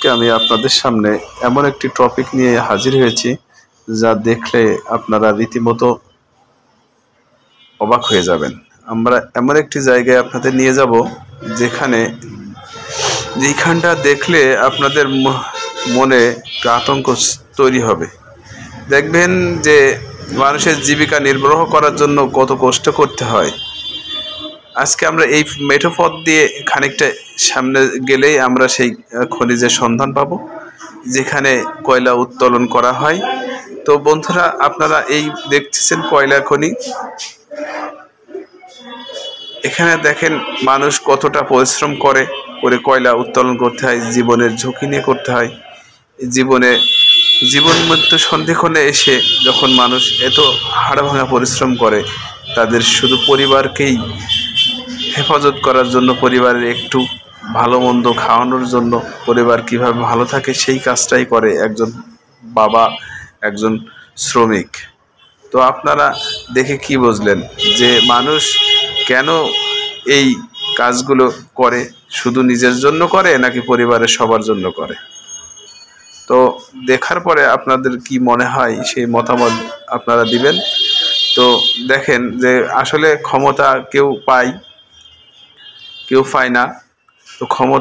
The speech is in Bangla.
আজকে আমি আপনাদের সামনে এমন একটি টপিক নিয়ে হাজির হয়েছি যা দেখলে আপনারা রীতিমতো অবাক হয়ে যাবেন। আমরা এমন একটি জায়গায় আপনাদের নিয়ে যাব যেখানটা দেখলে আপনাদের মনে আতঙ্ক তৈরি হবে। দেখবেন যে মানুষের জীবিকা নির্বাহ করার জন্য কত কষ্ট করতে হয়। আজকে আমরা এই মেঠো পথ দিয়ে খানিকটা সামনে গেলেই আমরা সেই খনিজের সন্ধান পাবো যেখানে কয়লা উত্তোলন করা হয়। তো বন্ধুরা, আপনারা এই দেখতেছেন কয়লা খনি। এখানে দেখেন মানুষ কতটা পরিশ্রম করে কয়লা উত্তোলন করতে হয়, জীবনের ঝুঁকি নিয়ে করতে হয়। জীবন মৃত্যু সন্ধিক্ষণে এসে যখন মানুষ এত হাড়ভাঙা পরিশ্রম করে, তাদের শুধু পরিবারকেই হেফাজত করার জন্য, পরিবারের একটু ভালো মন্দ খাওয়ানোর জন্য, পরিবার কিভাবে ভালো থাকে সেই কাজটাই করে একজন বাবা, একজন শ্রমিক। তো আপনারা দেখে কি বুঝলেন যে মানুষ কেন এই কাজগুলো করে? শুধু নিজের জন্য করে নাকি পরিবারের সবার জন্য করে? তো দেখার পরে আপনাদের কি মনে হয় সেই মতামত আপনারা দিবেন। তো দেখেন যে আসলে ক্ষমতা কেউ পায়, কেউ পায় না। তো ক্ষমতা